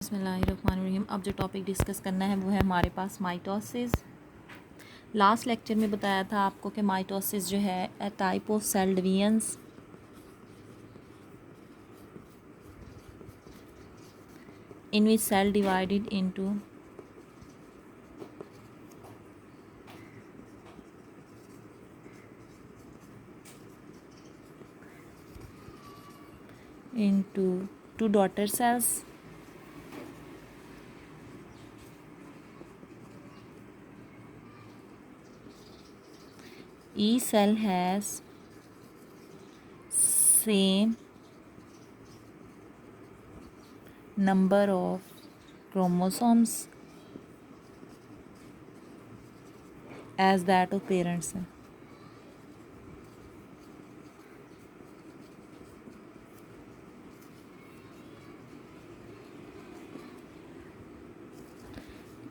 बिस्मिल्लाहिर्रहमानिर्रहीम। अब जो टॉपिक डिस्कस करना है वो है हमारे पास माइटोसिस। लास्ट लेक्चर में बताया था आपको कि माइटोसिस जो है a type of cell divisions in which cell divided into two daughter cells. Each cell has same number of chromosomes as that of parent cell.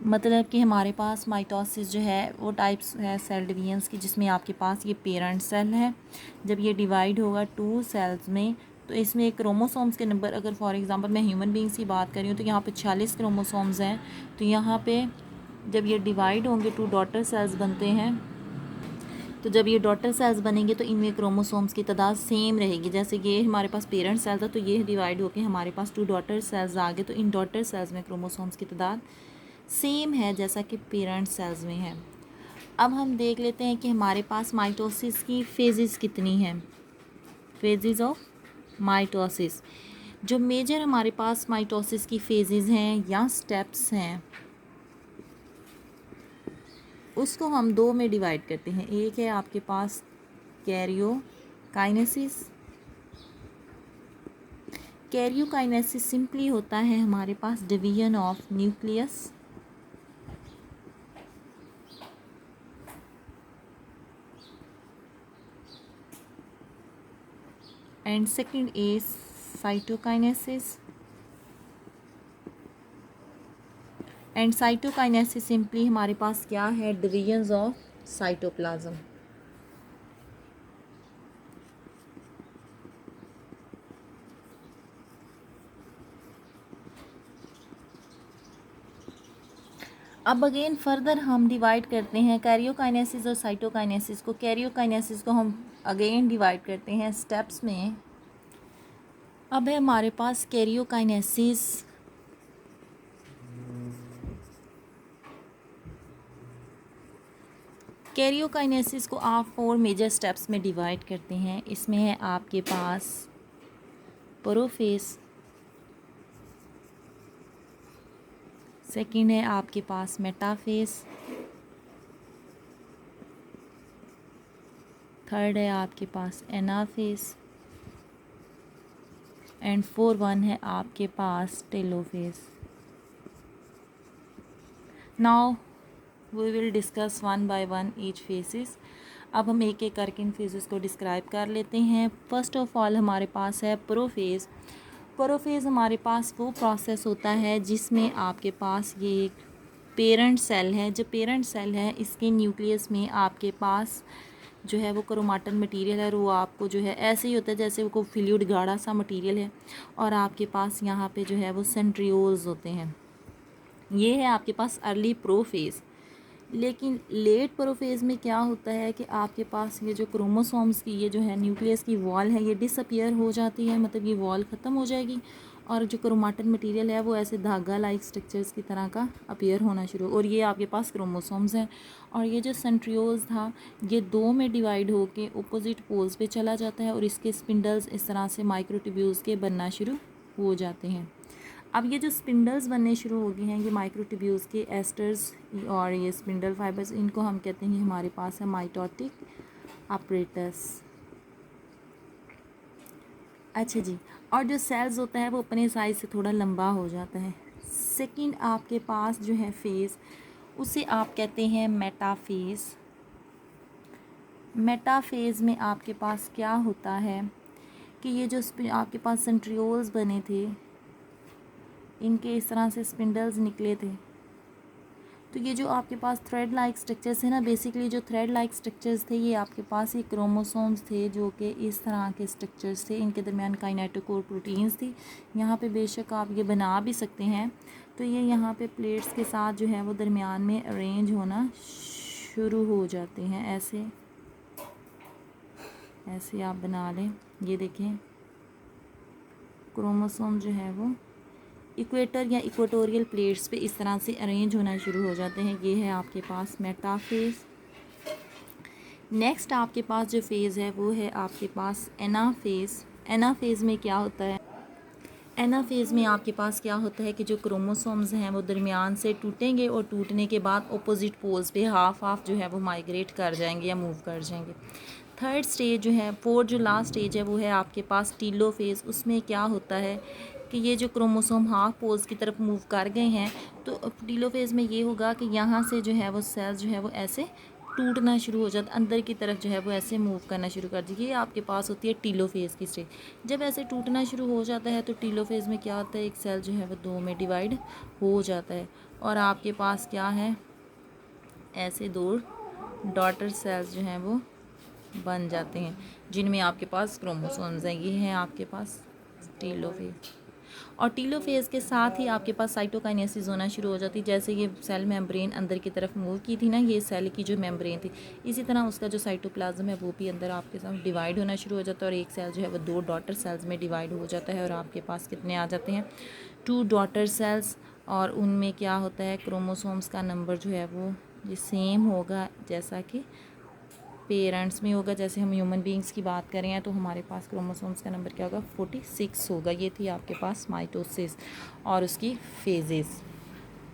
मतलब कि हमारे पास माइटोसिस जो है वो टाइप्स है सेल डिवीजन्स की, जिसमें आपके पास ये पेरेंट सेल है। जब ये डिवाइड होगा टू सेल्स में तो इसमें क्रोमोसोम्स के नंबर, अगर फॉर एग्जांपल मैं ह्यूमन बींग्स की बात करी हूँ तो यहाँ पे 46 क्रोमोसोम्स हैं। तो यहाँ पे जब ये डिवाइड होंगे टू डॉटर सेल्स बनते हैं, तो जब ये डॉटर सेल्स बनेंगे तो इनमें क्रोमोसोम्स की तादाद सेम रहेगी। जैसे ये हमारे पास पेरेंट सेल था तो ये डिवाइड होकर हमारे पास टू डॉटर सेल्स आ गए, तो इन डॉटर सेल्स में क्रोमोसोम्स की तादाद सेम है जैसा कि पेरेंट सेल्स में है। अब हम देख लेते हैं कि हमारे पास माइटोसिस की फेजेस कितनी हैं। फेजेस ऑफ माइटोसिस, जो मेजर हमारे पास माइटोसिस की फेजेस हैं या स्टेप्स हैं, उसको हम दो में डिवाइड करते हैं। एक है आपके पास कैरियोकाइनेसिस। कैरियोकाइनेसिस सिंपली होता है हमारे पास division of nucleus. And second is cytokinesis. And cytokinesis simply हमारे पास क्या है, डिवीजन्स ऑफ साइटोप्लाज्म। अब अगेन फर्दर हम डिवाइड करते हैं कैरियोकाइनेसिस और साइटोकाइनेसिस को। कैरियोकाइनेसिस को हम अगेन डिवाइड करते हैं स्टेप्स में। अब है हमारे पास कैरियोकाइनेसिस। कैरियोकाइनेसिस को आप 4 मेजर स्टेप्स में डिवाइड करते हैं। इसमें है आपके पास प्रोफेज, सेकंड है आपके पास मेटाफेज, थर्ड है आपके पास एनाफेज, एंड 4th है आपके पास telophase. Now we will discuss one by one each phases. अब हम एक एक करके इन फेजेस को डिस्क्राइब कर लेते हैं। फर्स्ट ऑफ ऑल हमारे पास है प्रोफेज। प्रोफेज हमारे पास वो प्रोसेस होता है जिसमें आपके पास ये एक पेरेंट सेल है। जो पेरेंट सेल है इसके न्यूक्लियस में आपके पास जो है वो क्रोमाटिन मटेरियल है, वो आपको जो है ऐसे ही होता है जैसे वो फ्लूइड गाढ़ा सा मटेरियल है, और आपके पास यहाँ पे जो है वो सेंट्रियोल्स होते हैं। ये है आपके पास अर्ली प्रोफेज। लेकिन लेट प्रोफेज में क्या होता है कि आपके पास ये जो क्रोमोसोम्स की ये जो है न्यूक्लियस की वॉल है ये डिसअपियर हो जाती है, मतलब ये वॉल ख़त्म हो जाएगी, और जो क्रोमाटिन मटेरियल है वो ऐसे धागा लाइक स्ट्रक्चर्स की तरह का अपीयर होना शुरू, और ये आपके पास क्रोमोसोम्स हैं। और ये जो सेंट्रियोल्स था ये दो में डिवाइड होके अपोजिट पोल्स पे चला जाता है, और इसके स्पिंडल्स इस तरह से माइक्रोट्यूब्यूल्स के बनना शुरू हो जाते हैं। अब ये जो स्पिंडल्स बनने शुरू हो गए हैं ये माइक्रोट्यूब्यूल्स के एस्टर्स और ये स्पिंडल फाइबर्स, इनको हम कहते हैं हमारे पास है माइटोटिक अपरेटस। अच्छा जी, और जो सेल्स होता है वो अपने साइज से थोड़ा लंबा हो जाता है। सेकंड आपके पास जो है फेज़, उसे आप कहते हैं मेटाफेज़। मेटाफेज़ में आपके पास क्या होता है कि ये जो आपके पास सेंट्रियोल्स बने थे, इनके इस तरह से स्पिंडल्स निकले थे, तो ये जो आपके पास थ्रेड लाइक स्ट्रक्चर्स है ना, बेसिकली जो थ्रेड लाइक स्ट्रक्चर्स थे ये आपके पास ये क्रोमोसोम्स थे जो कि इस तरह के स्ट्रक्चर्स थे, इनके दरमियान काइनेटोकोर प्रोटीन्स थी। यहाँ पे बेशक आप ये बना भी सकते हैं। तो ये यहाँ पे प्लेट्स के साथ जो है वो दरमियान में अरेंज होना शुरू हो जाते हैं। ऐसे ऐसे आप बना लें। ये देखें क्रोमोसोम जो है वो इक्वेटर या इक्वेटोरियल प्लेट्स पे इस तरह से अरेंज होना शुरू हो जाते हैं। ये है आपके पास मेटाफेज। नेक्स्ट आपके पास जो फेज़ है वो है आपके पास एनाफेज। एनाफेज में क्या होता है? एनाफेज में आपके पास क्या होता है कि जो क्रोमोसोम्स हैं वो दरमियान से टूटेंगे और टूटने के बाद अपोजिट पोल्स पे हाफ हाफ जो है वो माइग्रेट कर जाएंगे या मूव कर जाएंगे। थर्ड स्टेज जो है, फोर्थ जो लास्ट स्टेज है वो है आपके पास टीलोफेज। उसमें क्या होता है कि ये जो क्रोमोसोम हाफ पोल्स की तरफ मूव कर गए हैं, तो टीलोफेज में ये होगा कि यहाँ से जो है वो सेल्स जो है वो ऐसे टूटना शुरू हो जाता, अंदर की तरफ जो है वो ऐसे मूव करना शुरू कर दी। ये आपके पास होती है टीलोफेज की स्टेज। जब ऐसे टूटना शुरू हो जाता है तो टीलोफेज में क्या होता है, एक सेल जो है वो दो में डिवाइड हो जाता है और आपके पास क्या है, ऐसे दो डॉटर सेल्स जो हैं वो बन जाते हैं जिनमें आपके पास क्रोमोसोम्स हैं। ये हैं आपके पास टीलोफेज। और टीलोफेज के साथ ही आपके पास साइटोकाइनेसिस होना शुरू हो जाती है। जैसे ये सेल मेम्ब्रेन अंदर की तरफ मूव की थी ना, ये सेल की जो मेम्ब्रेन थी, इसी तरह उसका जो साइटोप्लाज्म है वो भी अंदर आपके साथ डिवाइड होना शुरू हो जाता है और एक सेल जो है वो दो डॉटर सेल्स में डिवाइड हो जाता है और आपके पास कितने आ जाते हैं, 2 डॉटर सेल्स। और उनमें क्या होता है, क्रोमोसोम्स का नंबर जो है वो ये सेम होगा जैसा कि पेरेंट्स में होगा। जैसे हम ह्यूमन बींग्स की बात करें हैं तो हमारे पास क्रोमोसोम्स का नंबर क्या होगा, 46 होगा। ये थी आपके पास माइटोसिस और उसकी फेजेस।